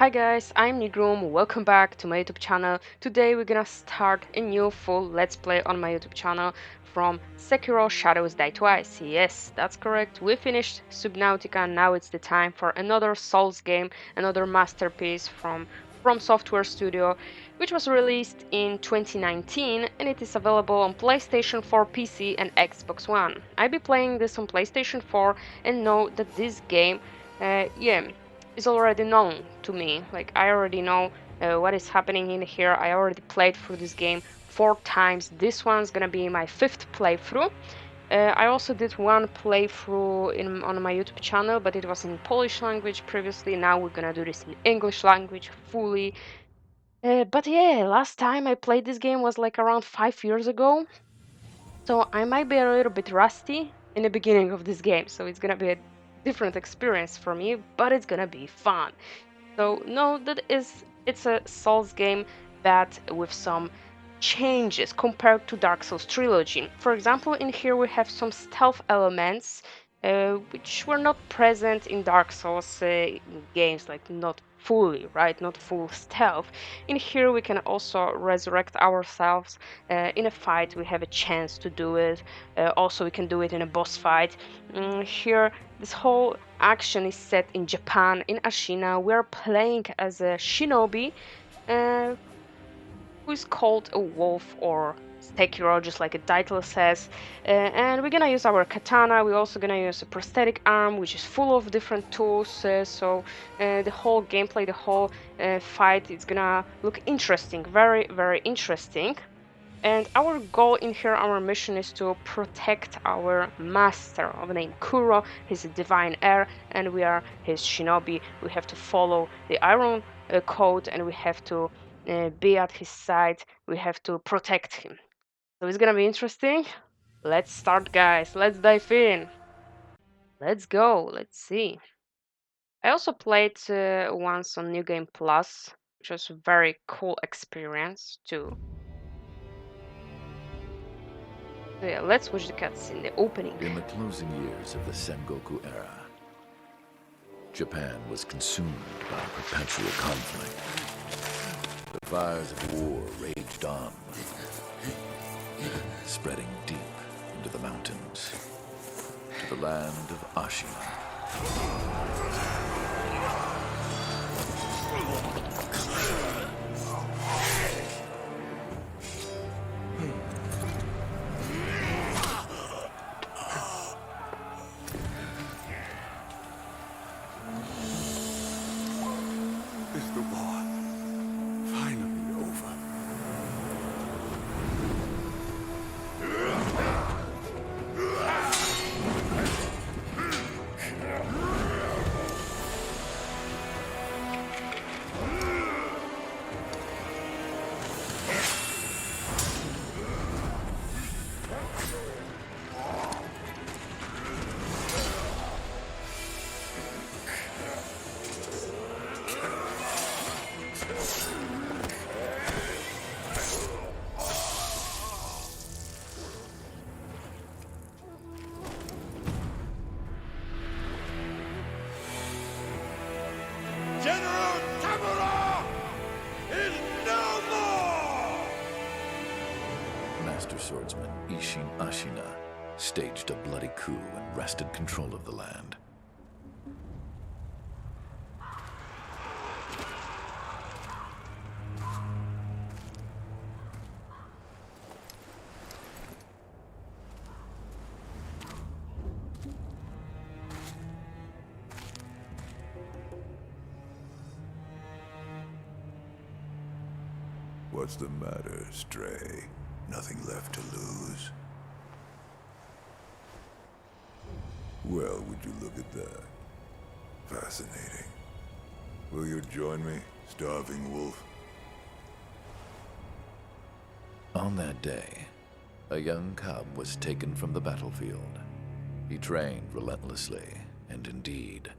Hi guys, I'm Nighrum, welcome back to my YouTube channel. Today we're gonna start a new full Let's Play on my YouTube channel from Sekiro Shadows Die Twice. Yes, that's correct, we finished Subnautica, now it's the time for another Souls game, another masterpiece from FromSoftware studio, which was released in 2019 and it is available on PlayStation 4, PC and Xbox One. I'll be playing this on PlayStation 4 and know that this game, is already known to me. Like I already know what is happening in here. I already played through this game 4 times. This one's gonna be my 5th playthrough. I also did one playthrough on my YouTube channel, but it was in Polish language previously. Now we're gonna do this in English language fully. But yeah, last time I played this game was like around 5 years ago, so I might be a little bit rusty in the beginning of this game. So it's gonna be a different experience for me, but it's gonna be fun. So no, it's a Souls game that with some changes compared to Dark Souls trilogy. For example, in here we have some stealth elements which were not present in Dark Souls games, like not fully, right? Not full stealth. In here we can also resurrect ourselves in a fight. We have a chance to do it. Also, we can do it in a boss fight. Here, this whole action is set in Japan, in Ashina. We are playing as a shinobi uh, who is called a wolf or Sekiro, just like the title says. And we're gonna use our katana. We're also gonna use a prosthetic arm, which is full of different tools. The whole gameplay, the whole fight, is gonna look interesting, very, very interesting. And our goal in here, our mission is to protect our master of the name Kuro. He's a divine heir, and we are his shinobi. We have to follow the Iron Code, and we have to be at his side. We have to protect him. So it's gonna be interesting. Let's start, guys. Let's dive in. Let's go. Let's see. I also played once on New Game Plus, which was a very cool experience too. So yeah, let's watch the cutscene, the opening. In the closing years of the Sengoku era, Japan was consumed by perpetual conflict. The fires of war raged on, spreading deep into the mountains, to the land of Ashina. Is the war finally over? General Tamura is no more! Master swordsman Ishin Ashina staged a bloody coup and wrested control of the land. What's the matter, Stray? Nothing left to lose? Well, would you look at that? Fascinating. Will you join me, starving wolf? On that day, a young cub was taken from the battlefield. He trained relentlessly, and indeed,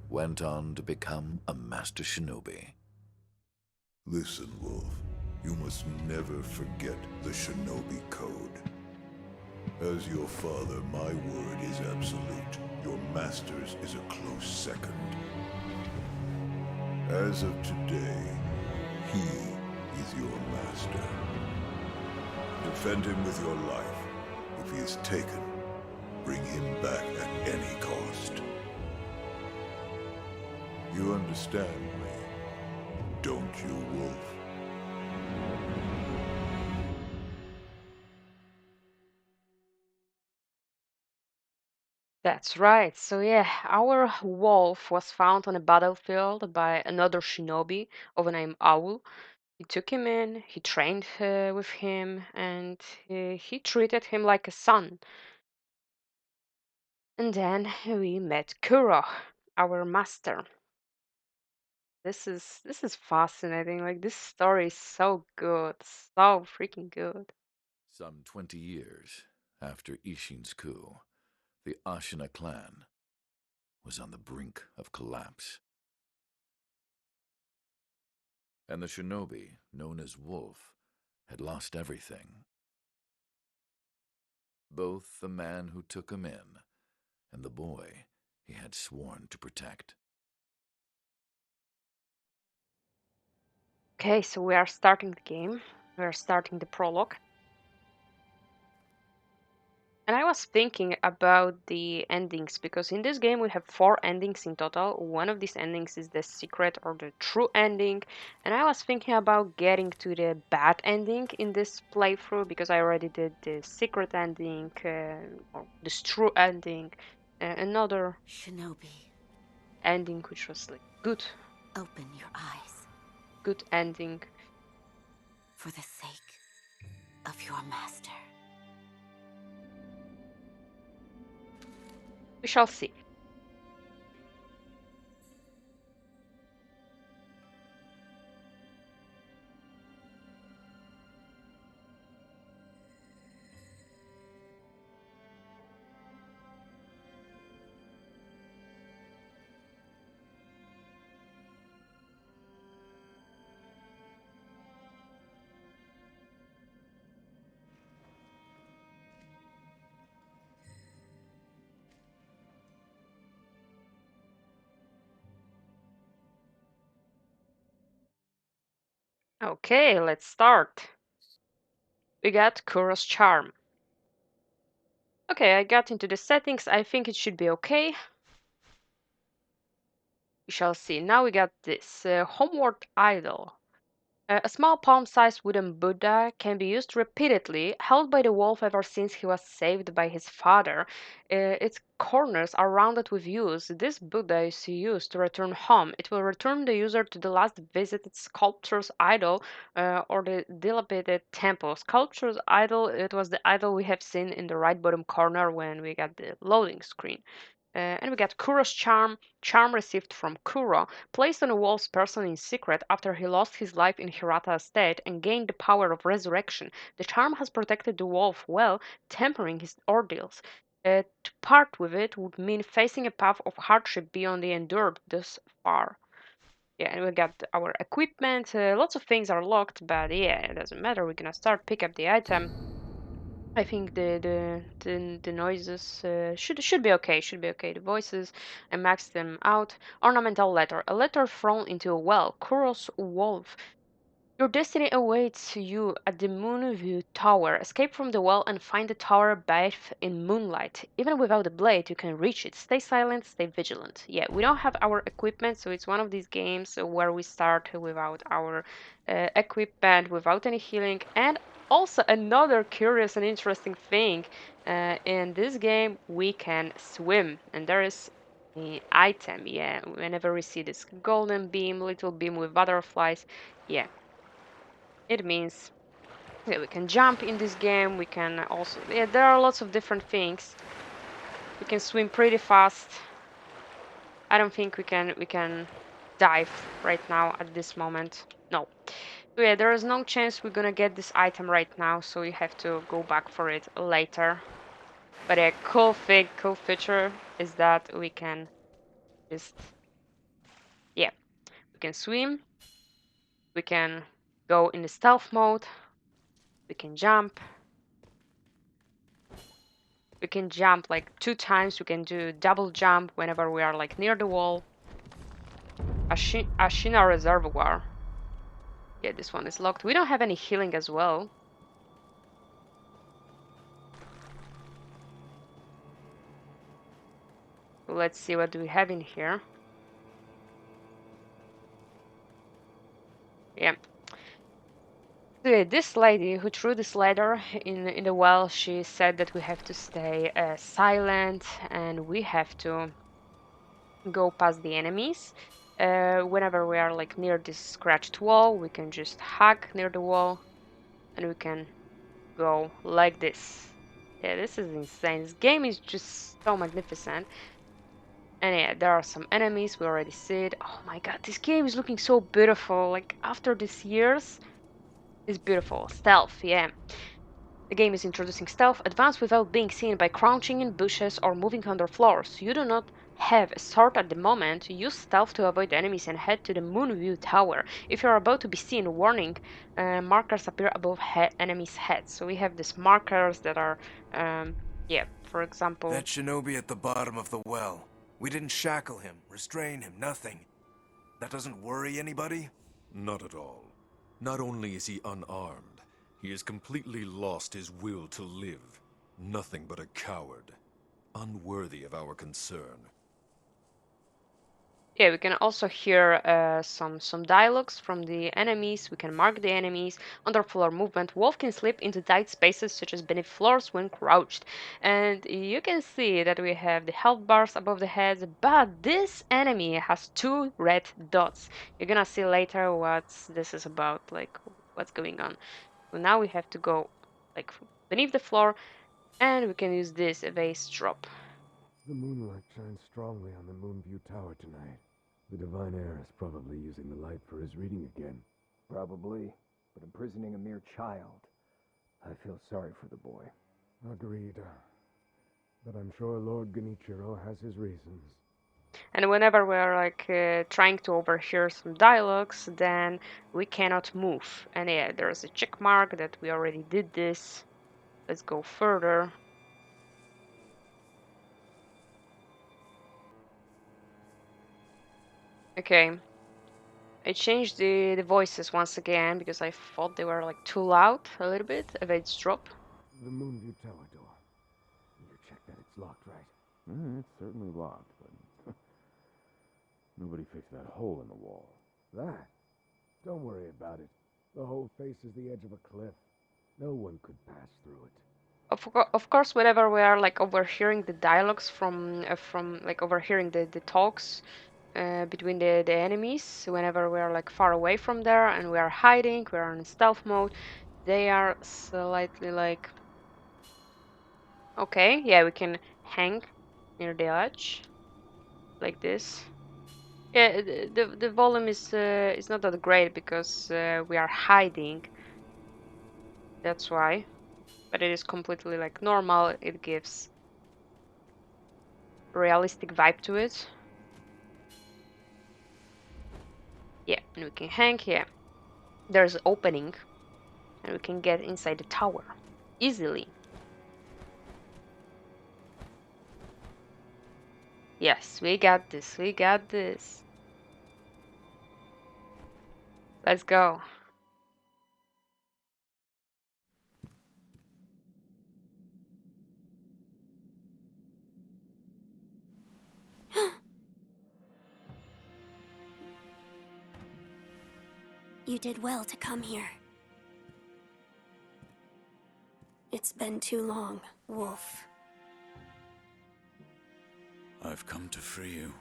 went on to become a master shinobi. Listen, wolf. You must never forget the Shinobi Code. As your father, my word is absolute. Your master's is a close second. As of today, he is your master. Defend him with your life. If he is taken, bring him back at any cost. You understand me, don't you, Wolf? That's right. So yeah, our wolf was found on a battlefield by another shinobi of the name Owl. He took him in, he trained with him, and he treated him like a son. And then we met Kuro, our master. This is fascinating. Like this story is so good, so freaking good. Some 20 years after Ishin's coup, the Ashina clan was on the brink of collapse. And the shinobi, known as Wolf, had lost everything. Both the man who took him in and the boy he had sworn to protect. Okay, so we are starting the game. We are starting the prologue. And I was thinking about the endings because in this game we have 4 endings in total. One of these endings is the secret or the true ending. And I was thinking about getting to the bad ending in this playthrough because I already did the secret ending or this true ending. Another Shinobi, ending which was like open your eyes good ending. for the sake of your master. We shall see. Okay, let's start. We got Kuro's charm. Okay, I got into the settings. I think it should be okay. We shall see. Now we got this homeward idol. A small palm-sized wooden Buddha can be used repeatedly, held by the wolf ever since he was saved by his father. Its corners are rounded with use. This Buddha is used to return home. It will return the user to the last visited sculpture's idol or the dilapidated temple. Sculpture's idol, it was the idol we have seen in the right bottom corner when we got the loading screen. And we got Kuro's charm received from Kuro, placed on a wolf's person in secret after he lost his life in Hirata Estate and gained the power of resurrection. The charm has protected the wolf well, tempering his ordeals. To part with it would mean facing a path of hardship beyond the endured thus far. Yeah, and we got our equipment. Lots of things are locked, but yeah, it doesn't matter. We're gonna start, pick up the item. I think the noises should be okay. Should be okay. The voices, I maxed them out. Ornamental letter. A letter thrown into a well. Kuro's wolf. Your destiny awaits you at the Moonview Tower. Escape from the well and find the tower bathed in moonlight. Even without a blade, you can reach it. Stay silent, stay vigilant. Yeah, we don't have our equipment, so it's one of these games where we start without our equipment, without any healing. And also, another curious and interesting thing in this game, we can swim, and there is an item. Yeah, whenever we see this golden beam, little beam with butterflies, yeah, it means that we can jump in this game. We can also, yeah, there are lots of different things. We can swim pretty fast. I don't think we can dive right now at this moment. No. So yeah, there is no chance we're gonna get this item right now, so we have to go back for it later. But a cool thing, cool feature is that we can just, yeah, we can swim. We can go in the stealth mode. We can jump. We can jump like 2 times. We can do double jump whenever we are like near the wall. Ashina Reservoir. Yeah, this one is locked. We don't have any healing as well. Let's see what do we have in here. Yeah. So this lady who threw this ladder in the well, she said that we have to stay silent and we have to go past the enemies. Whenever we are like near this scratched wall, we can just hug near the wall and we can go like this. Yeah, this is insane. This game is just so magnificent. And yeah, there are some enemies, we already see it. Oh my god, this game is looking so beautiful. Like after these years, it's beautiful. Stealth, yeah. The game is introducing stealth, advance without being seen by crouching in bushes or moving under floors. You do not have a sword at the moment. Use stealth to avoid enemies and head to the moon view tower. If you are about to be seen, warning, markers appear above enemies' heads. So we have these markers that are, yeah, for example. That shinobi at the bottom of the well. We didn't shackle him, restrain him, nothing. That doesn't worry anybody? Not at all. Not only is he unarmed, he has completely lost his will to live. Nothing but a coward. Unworthy of our concern. Yeah, we can also hear some dialogues from the enemies. We can mark the enemies. Under floor movement, wolf can slip into tight spaces such as beneath floors when crouched. And you can see that we have the health bars above the heads, but this enemy has two red dots. You're gonna see later what this is about, like what's going on. So now we have to go like beneath the floor, and we can use this evase drop. The moonlight shines strongly on the Moonview Tower tonight. The Divine Heir is probably using the light for his reading again. Probably, but imprisoning a mere child. I feel sorry for the boy. Agreed. But I'm sure Lord Genichiro has his reasons. And whenever we're like trying to overhear some dialogues, then we cannot move. And yeah, there's a check mark that we already did this. Let's go further. Okay. I changed the voices once again because I thought they were like too loud a little bit. Evades drop. The Moonview Tower door. You check that it's locked, right? It's certainly locked, but nobody fixed that hole in the wall. That? Don't worry about it. The hole faces the edge of a cliff. No one could pass through it. Of course, whenever we are like overhearing the dialogues from like overhearing the talks between the enemies, whenever we are like far away from there and we are hiding, we are in stealth mode, they are slightly like, okay, yeah, we can hang near the edge like this. Yeah, the volume is not that great because we are hiding. That's why. But it is completely like normal. It gives realistic vibe to it. Yeah, and we can hang here. There's an opening and we can get inside the tower easily. Yes, we got this. We got this. Let's go. You did well to come here. It's been too long, Wolf. I've come to free you,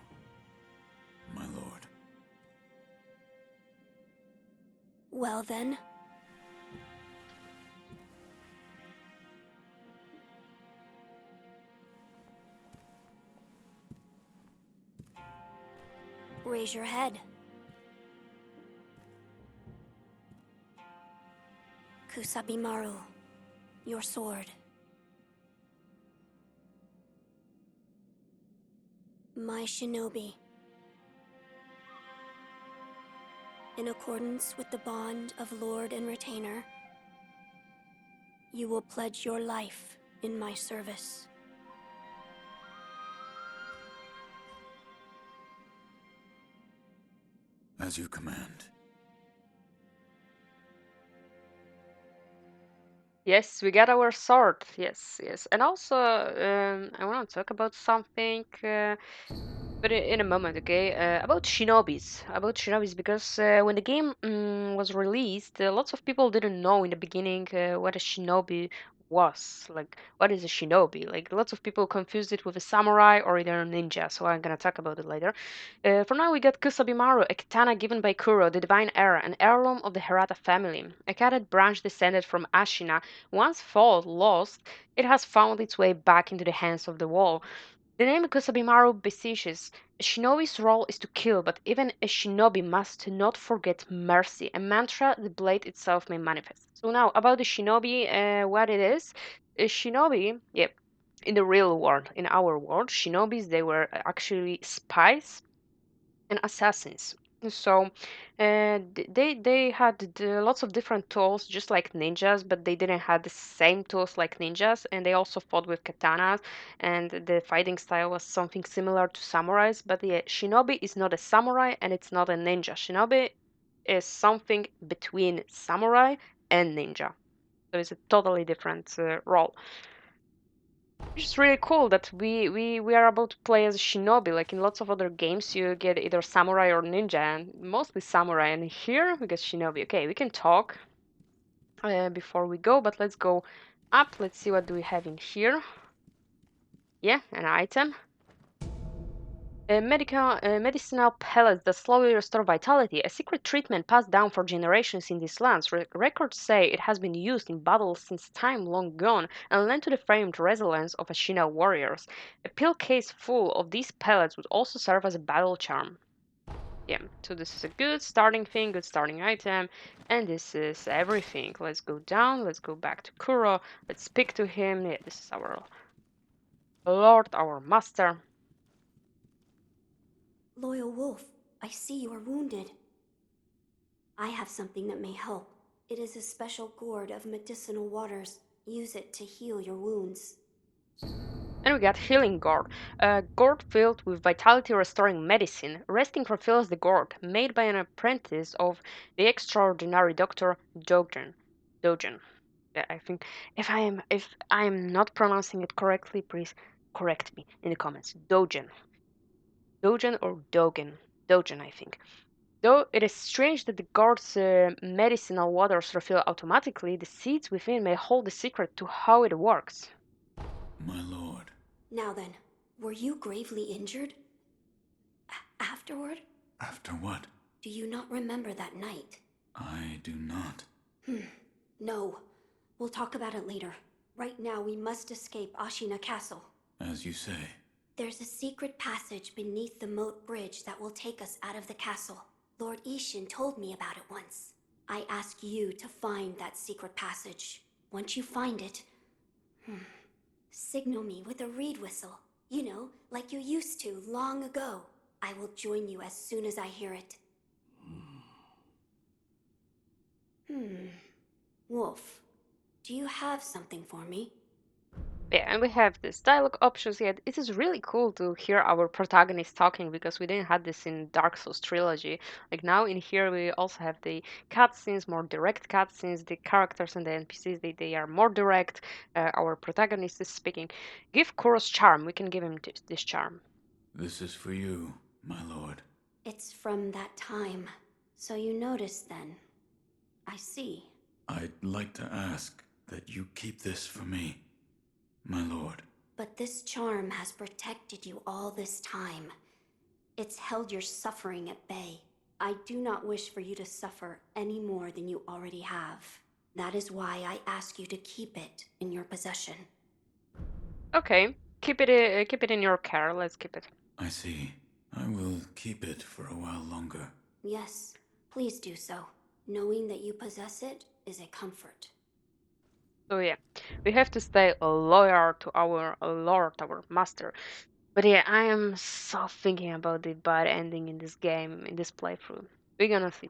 my lord. Well then. Raise your head. Kusabimaru, your sword. My shinobi. In accordance with the bond of Lord and Retainer, you will pledge your life in my service. As you command. Yes, we got our sword. Yes, yes. And also, I want to talk about something, but in a moment, okay? About shinobis. About shinobis, because when the game was released, lots of people didn't know in the beginning what a shinobi was. Like, what is a shinobi? Like, lots of people confused it with a samurai or either a ninja, so I'm gonna talk about it later. For now, we got Kusabimaru, a katana given by Kuro, the divine heir, an heirloom of the Hirata family. A katana branch descended from Ashina. Once thought lost, it has found its way back into the hands of the wall. The name Kusabimaru beseeches. A shinobi's role is to kill, but even a shinobi must not forget mercy, a mantra the blade itself may manifest. So now, about the shinobi, what it is. A shinobi, yeah, in the real world, in our world, shinobis, they were actually spies and assassins. So they had lots of different tools, just like ninjas, but they didn't have the same tools like ninjas, and they also fought with katanas, and the fighting style was something similar to samurais. But the shinobi is not a samurai and it's not a ninja. Shinobi is something between samurai and ninja, so it's a totally different role. Which is really cool that we are about to play as a shinobi. Like in lots of other games, you get either samurai or ninja, and mostly samurai. And here we get shinobi. Okay, we can talk before we go, but let's go up. Let's see what do we have in here. Yeah, an item. Medicinal pellets that slowly restore vitality, a secret treatment passed down for generations in these lands. Records say it has been used in battles since time long gone and lent to the famed resilience of Ashina warriors. A pill case full of these pellets would also serve as a battle charm. Yeah, so this is a good starting thing, good starting item, and this is everything. Let's go down, let's go back to Kuro, let's speak to him. Yeah, this is our lord, our master. Loyal Wolf, I see you are wounded. I have something that may help. It is a special gourd of medicinal waters. Use it to heal your wounds. And we got Healing Gourd, a gourd filled with vitality restoring medicine. Resting refills the gourd, made by an apprentice of the extraordinary Dr. Dogen. Dogen. Yeah, I think if I am not pronouncing it correctly, please correct me in the comments. Dogen. Dogen or Dogen? Dogen, I think. Though it is strange that the gourd's medicinal waters refill automatically, the seeds within may hold the secret to how it works. My lord. Now then, were you gravely injured? Afterward? After what? Do you not remember that night? I do not. No. We'll talk about it later. Right now, we must escape Ashina Castle. As you say. There's a secret passage beneath the moat bridge that will take us out of the castle. Lord Ishin told me about it once. I ask you to find that secret passage. Once you find it, signal me with a reed whistle. You know, like you used to long ago. I will join you as soon as I hear it. Wolf, do you have something for me? Yeah, and we have this dialogue options here. It is really cool to hear our protagonist talking because we didn't have this in Dark Souls trilogy. Like now in here we also have the cutscenes, more direct cutscenes. The characters and the NPCs they are more direct. Our protagonist is speaking. Give Kuro's charm. We can give him this charm. This is for you, my lord. It's from that time. So you noticed then. I see. I'd like to ask that you keep this for me, my lord. But this charm has protected you all this time. It's held your suffering at bay. I do not wish for you to suffer any more than you already have. That is why I ask you to keep it in your possession. Okay, keep it in your care. Let's keep it. I see. I will keep it for a while longer. Yes, please do so. Knowing that you possess it is a comfort. So yeah, we have to stay loyal to our lord, our master. But yeah, I am so thinking about the bad ending in this game, in this playthrough. We're gonna see.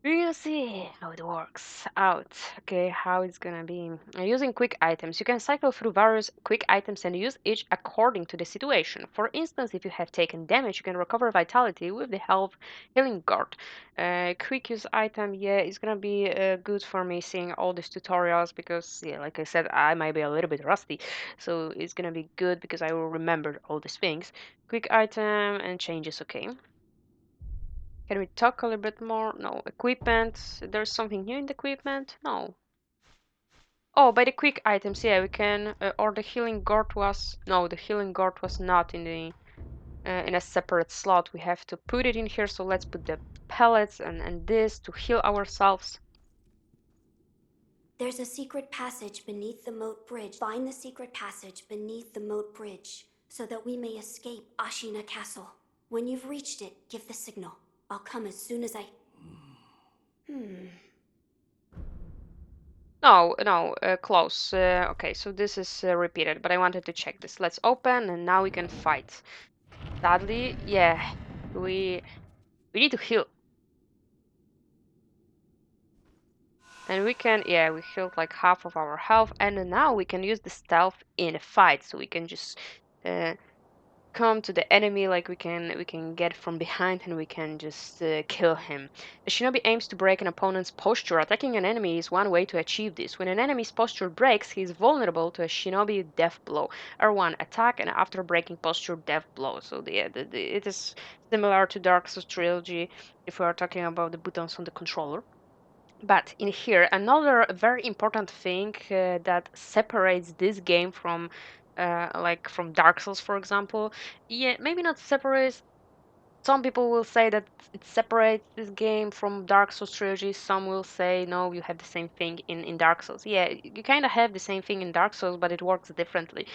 We'll see how it works out. Okay, how it's gonna be. Using quick items. You can cycle through various quick items and use each according to the situation. For instance, if you have taken damage, you can recover vitality with the health healing guard. Quick use item, yeah, it's gonna be good for me seeing all these tutorials because, yeah, like I said, I might be a little bit rusty. So it's gonna be good because I will remember all these things. Quick item and changes, okay. Can we talk a little bit more? No. Equipment. There's something new in the equipment? No. Oh, by the quick items, yeah, we can. Or the healing gourd was. No, the healing gourd was not in the in a separate slot. We have to put it in here. So let's put the pellets and this to heal ourselves. There's a secret passage beneath the moat bridge. Find the secret passage beneath the moat bridge so that we may escape Ashina Castle. When you've reached it, give the signal. I'll come as soon as I... No, no, close. Okay, so this is repeated, but I wanted to check this. Let's open, and now we can fight. Sadly, yeah, we need to heal. And we can, yeah, we healed like half of our health, and now we can use the stealth in a fight, so we can just uh, come to the enemy, like we can get from behind and we can just kill him. The shinobi aims to break an opponent's posture. Attacking an enemy is one way to achieve this. When an enemy's posture breaks, he is vulnerable to a shinobi death blow. R1 attack, and after breaking posture, death blow. So it is similar to Dark Souls trilogy if we are talking about the buttons on the controller. But in here, another very important thing that separates this game from, like from Dark Souls, for example, yeah, maybe not separates. Some people will say that it separates this game from Dark Souls trilogy. Some will say no, you have the same thing in Dark Souls. Yeah, you kind of have the same thing in Dark Souls, but it works differently.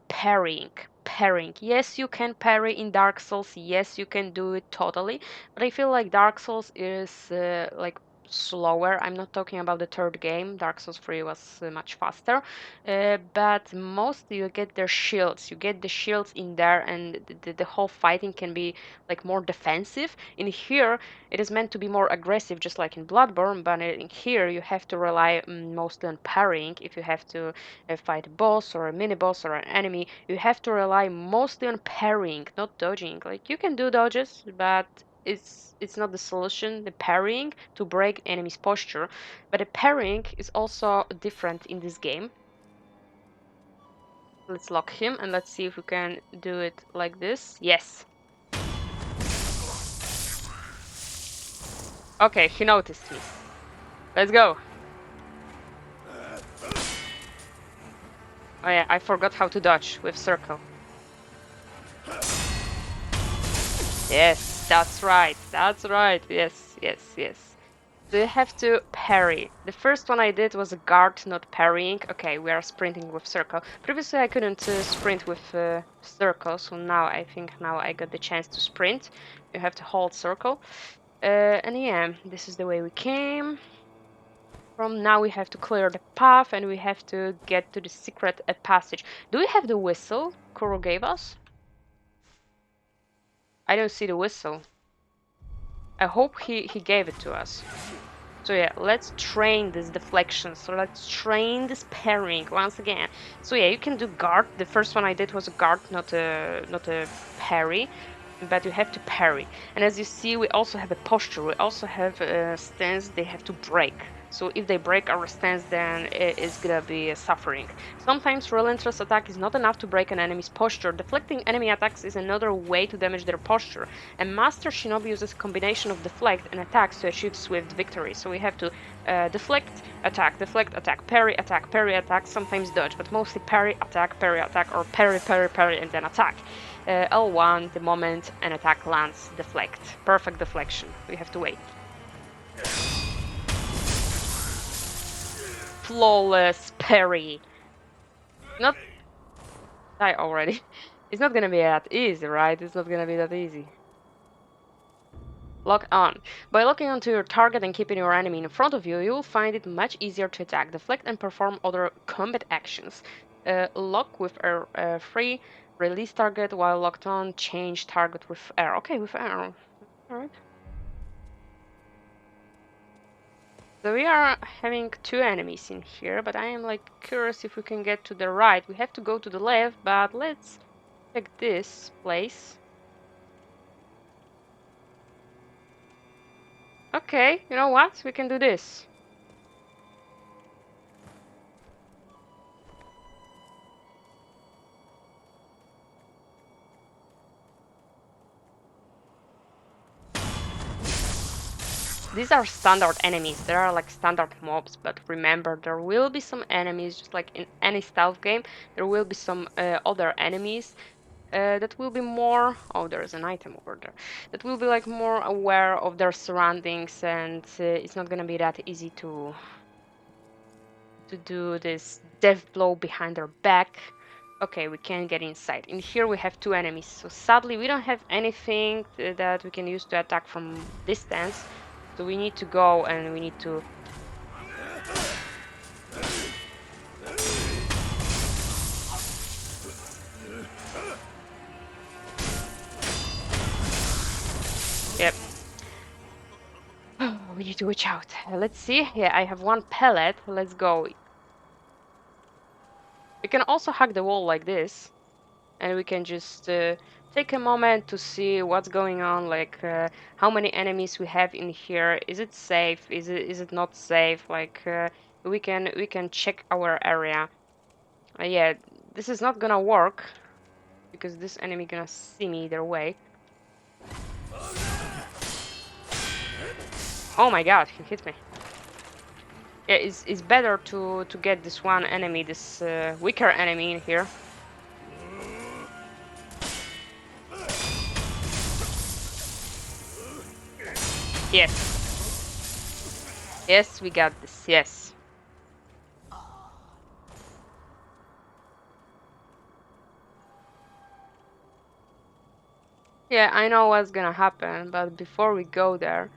Parrying. Parrying. Yes, you can parry in Dark Souls. Yes, you can do it totally. But I feel like Dark Souls is like slower. I'm not talking about the third game. Dark Souls 3 was much faster. But mostly you get their shields. You get the shields in there, and the whole fighting can be like more defensive. In here, it is meant to be more aggressive, just like in Bloodborne. But in here, you have to rely mostly on parrying. If you have to fight a boss or a mini boss or an enemy, you have to rely mostly on parrying, not dodging. Like you can do dodges, but it's not the solution, the parrying, to break enemy's posture. But the parrying is also different in this game. Let's lock him and let's see if we can do it like this. Yes. Okay, he noticed me. Let's go. Oh yeah, I forgot how to dodge with circle. Yes, that's right. That's right. Yes, yes, yes. So you have to parry. The first one I did was a guard, not parrying. Okay, we are sprinting with circle. Previously I couldn't sprint with circle, so now I think now I got the chance to sprint. You have to hold circle. And yeah, this is the way we came. From now we have to clear the path and we have to get to the secret passage. Do we have the whistle Kuro gave us? I don't see the whistle. I hope he gave it to us. So yeah, let's train this deflection. So let's train this parrying once again. So yeah, you can do guard. The first one I did was a guard, not a parry, but you have to parry. And as you see, we also have a posture. We also have a stance. They have to break. So if they break our stance, then it is gonna be suffering. Sometimes relentless attack is not enough to break an enemy's posture. Deflecting enemy attacks is another way to damage their posture. A Master Shinobi uses a combination of deflect and attacks to achieve swift victory. So we have to deflect, attack, parry, attack, sometimes dodge, but mostly parry, attack, or parry, and then attack. L1, the moment an attack lands, deflect. Perfect deflection. We have to wait. Flawless parry. Not die already. It's not gonna be that easy, right? It's not gonna be that easy. Lock on. By locking onto your target and keeping your enemy in front of you, you will find it much easier to attack, deflect, and perform other combat actions. Lock with R3, release target while locked on, change target with R. Okay, with R. Alright. So we are having 2 enemies in here, but I am like curious if we can get to the right. We have to go to the left, but let's check this place. Okay, you know what? We can do this. These are standard enemies. There are like standard mobs, but remember there will be some enemies, just like in any stealth game, there will be some other enemies that will be more... Oh, there's an item over there. That will be like more aware of their surroundings, and it's not gonna be that easy to do this death blow behind their back. Okay, we can get inside. In here we have 2 enemies, so sadly we don't have anything that we can use to attack from distance. So we need to go and we need to... Yep. We need to watch out. Let's see. Yeah, I have 1 pellet. Let's go. We can also hack the wall like this. And we can just take a moment to see what's going on, like how many enemies we have in here. Is it safe? Is it not safe? Like we can check our area. Yeah, this is not gonna work because this enemy gonna see me either way. Oh my god, he hit me. Yeah, it's better to get this one enemy, this weaker enemy in here. Yes. Yes, we got this, yes. Yeah, I know what's gonna happen, but before we go there,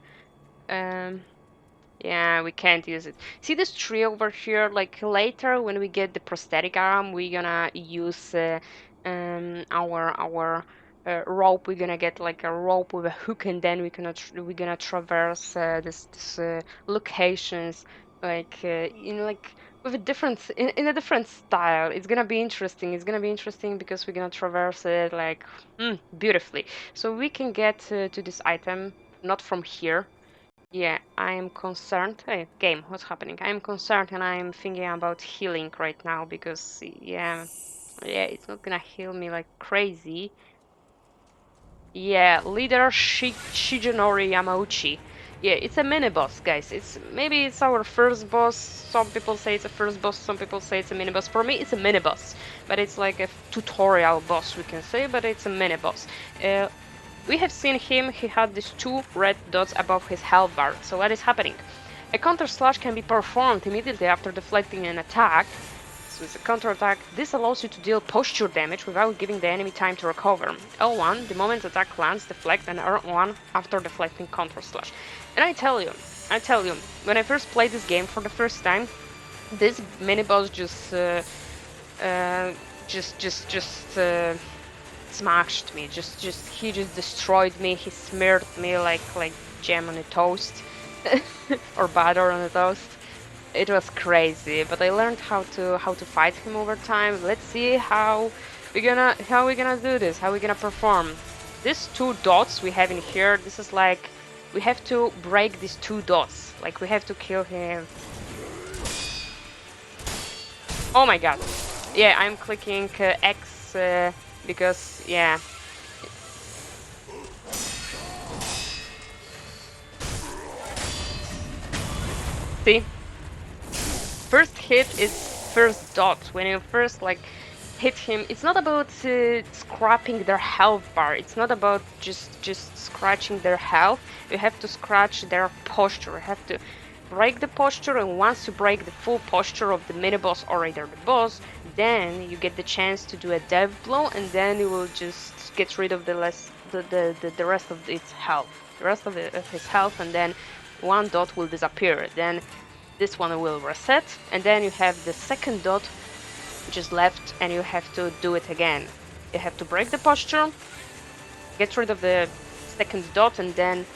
yeah, we can't use it. See this tree over here? Like later when we get the prosthetic arm, we're gonna use our rope. We're gonna get like a rope with a hook, and then we're gonna traverse this locations like like with a different in a different style. It's gonna be interesting. It's gonna be interesting because we're gonna traverse it like beautifully. So we can get to this item not from here. Yeah, I am concerned. Hey, game, what's happening? I am concerned and I am thinking about healing right now because, yeah, it's not gonna heal me like crazy. Yeah, leader Shigenori Yamauchi. Yeah, it's a mini boss, guys. Maybe it's our first boss. Some people say it's a first boss, some people say it's a mini boss. For me, it's a mini boss, but it's like a tutorial boss, we can say, but it's a mini boss. We have seen him, he had these 2 red dots above his health bar. So what is happening? A counter slash can be performed immediately after deflecting an attack. So it's a counter attack. This allows you to deal posture damage without giving the enemy time to recover. L1, the moment attack lands, deflect, and R1 after deflecting counter slash. And I tell you, when I first played this game for the first time, this mini boss just smashed me. He just destroyed me. He smeared me like jam on a toast or butter on a toast. It was crazy, but I learned how to fight him over time. Let's see how we're gonna do this. How we're gonna perform. These 2 dots we have in here. This is like we have to break these 2 dots. Like we have to kill him. Oh my god. Yeah, I'm clicking X. Because, yeah. See? First hit is first dot. When you first, like, hit him, it's not about scrapping their health bar. It's not about just scratching their health. You have to scratch their posture. You have to break the posture, and once you break the full posture of the mini-boss or either the boss, then you get the chance to do a death blow, and then you will just get rid of the rest of its health. The rest of his health, and then 1 dot will disappear. Then this one will reset, and then you have the second dot which is left, and you have to do it again. You have to break the posture, get rid of the second dot, and then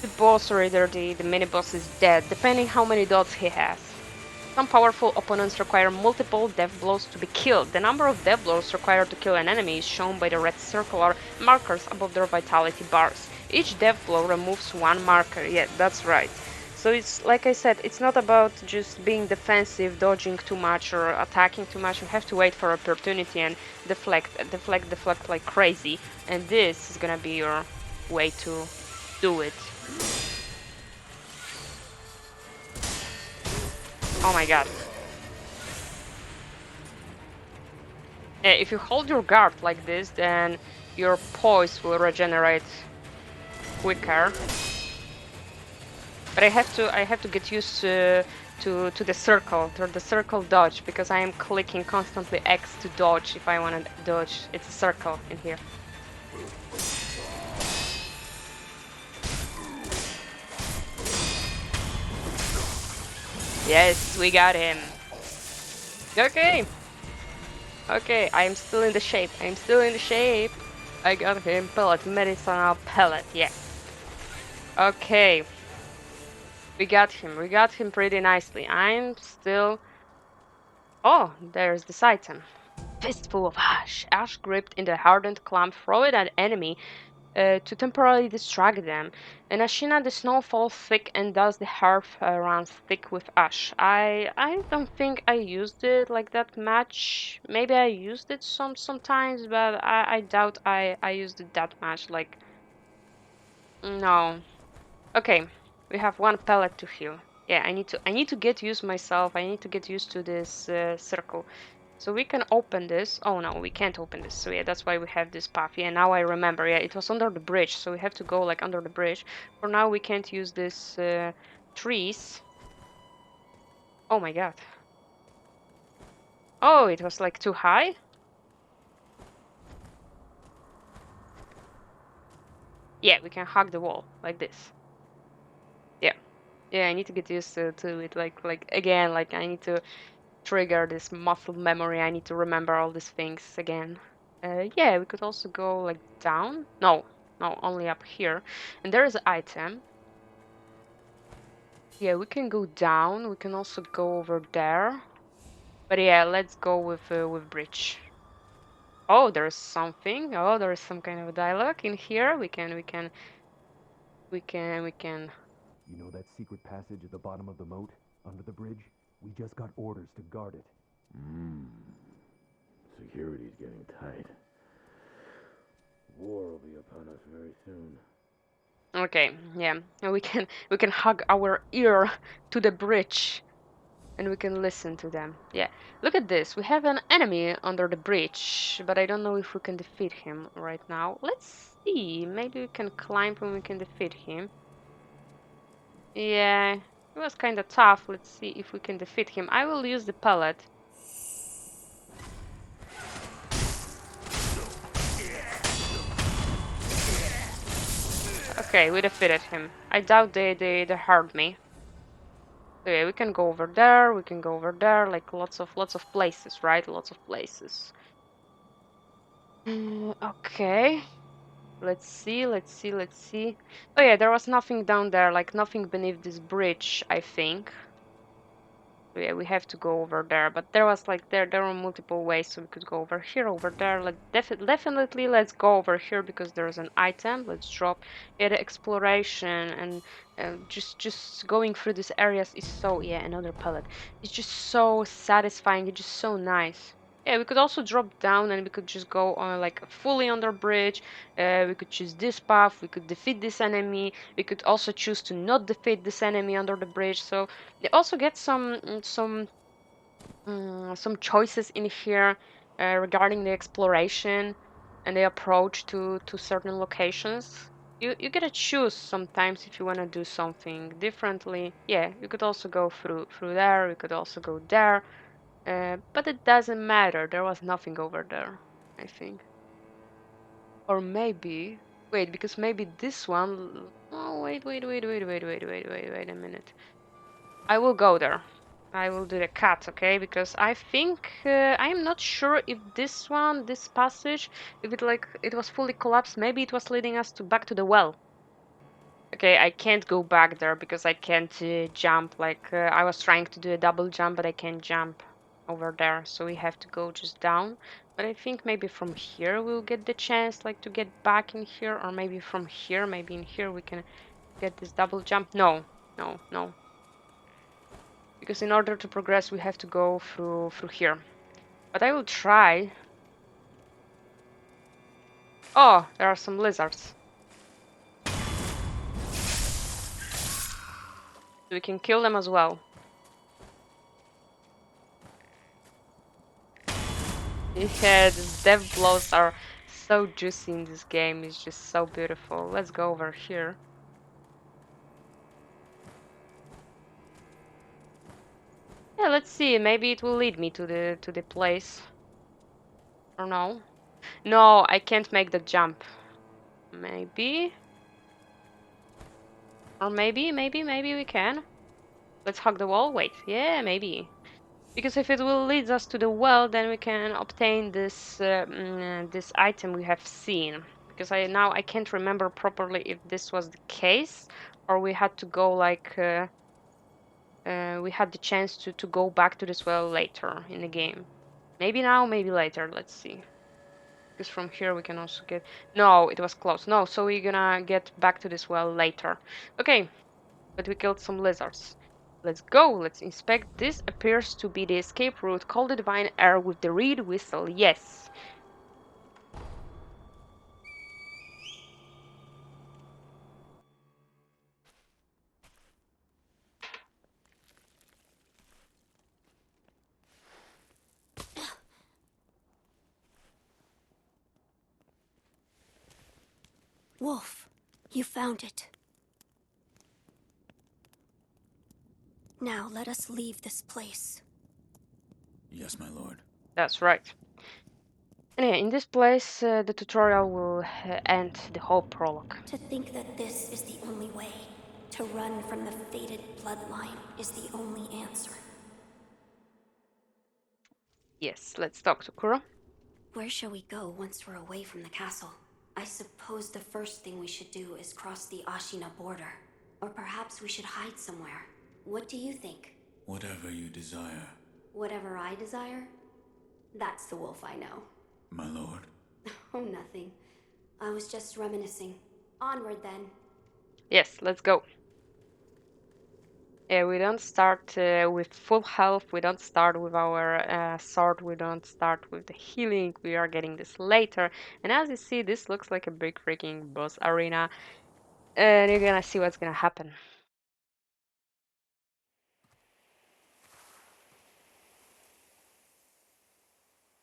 the boss or either the mini boss is dead, depending how many dots he has. Some powerful opponents require multiple death blows to be killed. The number of death blows required to kill an enemy is shown by the red circular markers above their vitality bars. Each death blow removes one marker. Yeah, that's right. So it's like I said, it's not about just being defensive, dodging too much or attacking too much. You have to wait for opportunity and deflect like crazy. And this is gonna be your way to do it. Oh my god. If you hold your guard like this, then your poise will regenerate quicker. But I have to get used to the circle dodge, because I am clicking constantly X to dodge if I want to dodge. It's a circle in here. Yes, we got him. Okay. Okay, I'm still in the shape. I'm still in the shape. I got him. Pellet, medicinal pellet. Yeah. Okay. We got him. We got him pretty nicely. I'm still... Oh, there's this item. Fistful of ash. Ash gripped in the hardened clump. Throw it at enemy to temporarily distract them. In Ashina, the snow falls thick and thus the hearth runs thick with ash. I don't think I used it like that much. Maybe I used it sometimes, but I doubt I used it that much. Like, no. Okay, we have one pellet to heal. Yeah, I need to get used myself. I need to get used to this circle. So we can open this. Oh no, we can't open this. So yeah, that's why we have this path. Yeah, now I remember. Yeah, it was under the bridge, so we have to go like under the bridge. For now, we can't use this trees. Oh my god. Oh, it was like too high? Yeah, we can hug the wall like this. Yeah. Yeah, I need to get used to it. Like again, like I need to trigger this muscle memory. I need to remember all these things again. Yeah, we could also go like down. No, no, only up here. And there is an item. Yeah, we can go down. We can also go over there. But yeah, let's go with bridge. Oh, there's something. Oh, there is some kind of dialogue in here. We can. You know that secret passage at the bottom of the moat, under the bridge? We just got orders to guard it. Security's getting tight. War will be upon us very soon. Okay, yeah, and we can hug our ear to the bridge, and we can listen to them. Yeah, look at this. We have an enemy under the bridge, but I don't know if we can defeat him right now. Let's see. Maybe we can climb and we can defeat him. Yeah, it was kind of tough. Let's see if we can defeat him. I will use the pellet. Okay, we defeated him. I doubt they hurt me. So yeah, we can go over there, we can go over there, like lots of places, right? Lots of places. Okay. Let's see, let's see, let's see. Oh yeah, there was nothing down there, like nothing beneath this bridge, I think. So yeah, we have to go over there, but there was like there were multiple ways, so we could go over here, over there. Like definitely let's go over here because there's an item. Let's drop it. Exploration and just going through these areas is so, yeah, another pellet. It's just so satisfying. It's just so nice. Yeah, we could also drop down and we could just go on like fully under bridge. We could choose this path. We could defeat this enemy. We could also choose to not defeat this enemy under the bridge. So they also get some choices in here regarding the exploration and the approach to certain locations. You gotta choose sometimes if you want to do something differently. Yeah, you could also go through there. You could also go there. But it doesn't matter. There was nothing over there, I think. Or maybe... Wait, because maybe this one... Oh, wait a minute. I will go there. I will do the cut, okay? Because I think... I'm not sure if this one, this passage, if it was fully collapsed, maybe it was leading us back to the well. Okay, I can't go back there because I can't jump. Like, I was trying to do a double jump, but I can't jump over there. So we have to go just down. But I think maybe from here we'll get the chance, like, to get back in here. Or maybe from here, maybe in here we can get this double jump. No, no, no. Because in order to progress, we have to go through here. But I will try. Oh, there are some lizards. We can kill them as well. Yeah, the death blows are so juicy in this game. It's just so beautiful. Let's go over here. Yeah, let's see. Maybe it will lead me to the place. Or no? No, I can't make the jump. Maybe. Or maybe we can. Let's hug the wall. Wait. Yeah, maybe. Because if it will lead us to the well, then we can obtain this item we have seen. Because I can't remember properly if this was the case or we had to go like we had the chance to go back to this well later in the game. Maybe now, maybe later. Let's see. Because from here we can also get. No, it was close. No, so we're gonna get back to this well later. Okay, but we killed some lizards. Let's go, let's inspect. This appears to be the escape route. Call the divine air with the reed whistle. Yes. Wolf, you found it. Now let us leave this place. Yes, my lord. That's right. And yeah, in this place, the tutorial will end the whole prologue. To think that this is the only way. To run from the fated bloodline is the only answer. Yes, let's talk to Kuro. Where shall we go once we're away from the castle? I suppose the first thing we should do is cross the Ashina border. Or perhaps we should hide somewhere. What do you think? Whatever you desire. Whatever I desire? That's the wolf I know. My lord. Oh, nothing. I was just reminiscing. Onward then. Yes, let's go. Yeah, we don't start with full health, we don't start with our sword, we don't start with the healing, we are getting this later. And as you see, this looks like a big freaking boss arena. And you're gonna see what's gonna happen.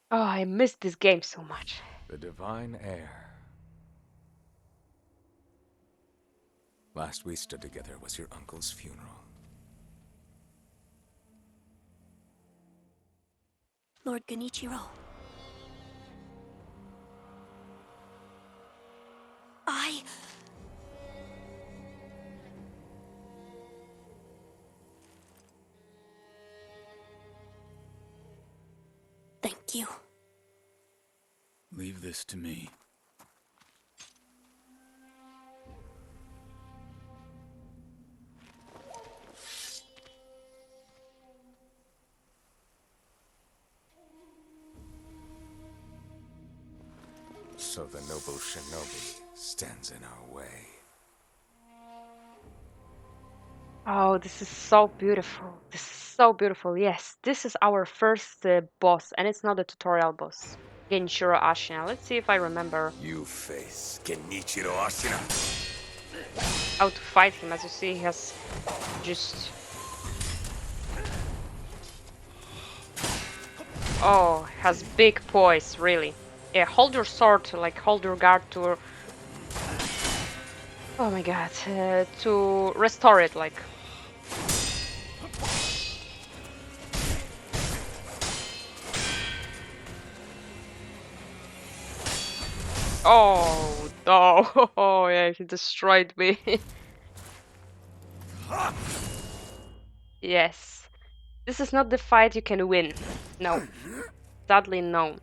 Oh, I missed this game so much. The divine heir. Last we stood together was your uncle's funeral. Lord Genichiro. Thank you. Leave this to me. So the noble Shinobi stands in our way. Oh, this is so beautiful. This is so beautiful. Yes, this is our first boss, and it's not a tutorial boss. Genichiro Ashina. Let's see if I remember You face Genichiro Ashina. how to fight him. As you see, he has just... Oh, has big poise, really. Yeah, hold your sword, like hold your guard to... Oh my god, to restore it, like... Oh, no. Oh, yeah, he destroyed me. Yes. This is not the fight you can win. No. Sadly, no.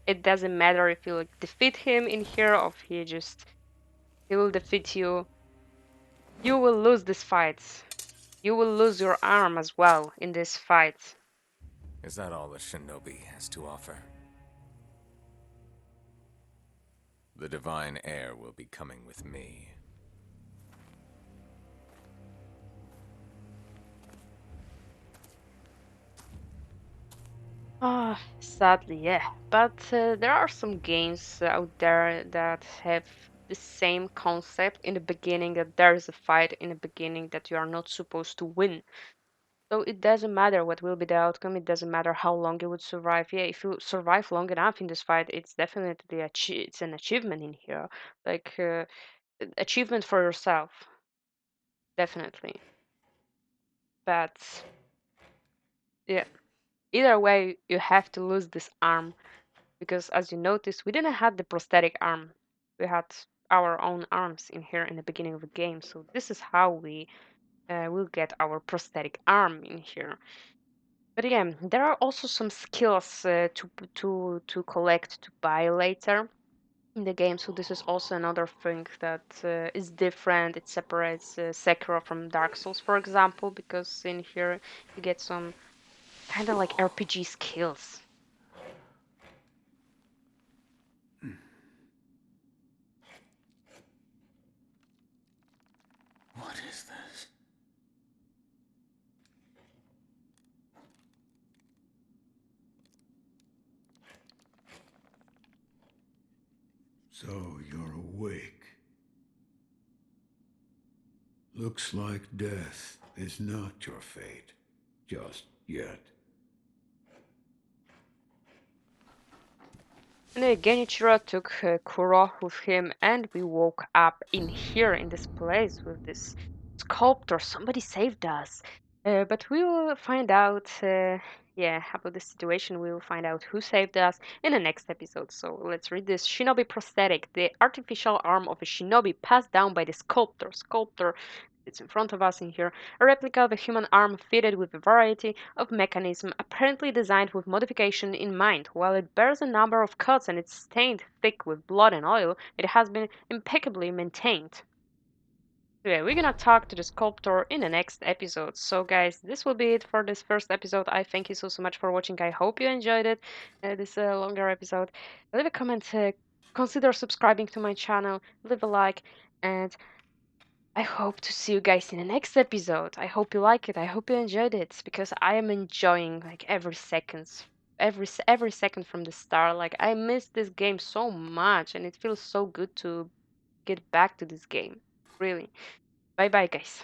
It doesn't matter if you like, defeat him in here or if he will defeat you You will lose this fight. You will lose your arm as well in this fight. Is that all the Shinobi has to offer? The divine heir will be coming with me. Ah, sadly, yeah. But there are some games out there that have the same concept in the beginning, that there is a fight in the beginning that you are not supposed to win. So it doesn't matter what will be the outcome. It doesn't matter how long you would survive. Yeah, if you survive long enough in this fight, it's definitely it's an achievement in here, like achievement for yourself, definitely. But yeah, either way, you have to lose this arm because, as you notice, we didn't have the prosthetic arm. We had our own arms in here in the beginning of the game. So this is how we will get our prosthetic arm in here. But again, there are also some skills to collect to buy later in the game. So this is also another thing that is different. It separates Sekiro from Dark Souls, for example, because in here you get some kind of like RPG skills. What is this? So you're awake. Looks like death is not your fate. Just yet. And Genichiro took Kuro with him, and we woke up in here in this place with this sculptor. Somebody saved us. But we will find out, yeah, about the situation. We will find out who saved us in the next episode. So let's read this. Shinobi prosthetic, the artificial arm of a shinobi passed down by the sculptor. Sculptor, it's in front of us in here, a replica of a human arm fitted with a variety of mechanism apparently designed with modification in mind. While it bears a number of cuts and it's stained thick with blood and oil, it has been impeccably maintained. So yeah, we're gonna talk to the sculptor in the next episode. So guys, this will be it for this first episode. I thank you so much for watching. I hope you enjoyed it, this longer episode. Leave a comment, consider subscribing to my channel, leave a like, and I hope to see you guys in the next episode. I hope you like it. I hope you enjoyed it because I am enjoying like every second from the start. Like I miss this game so much and it feels so good to get back to this game. Really. Bye bye guys.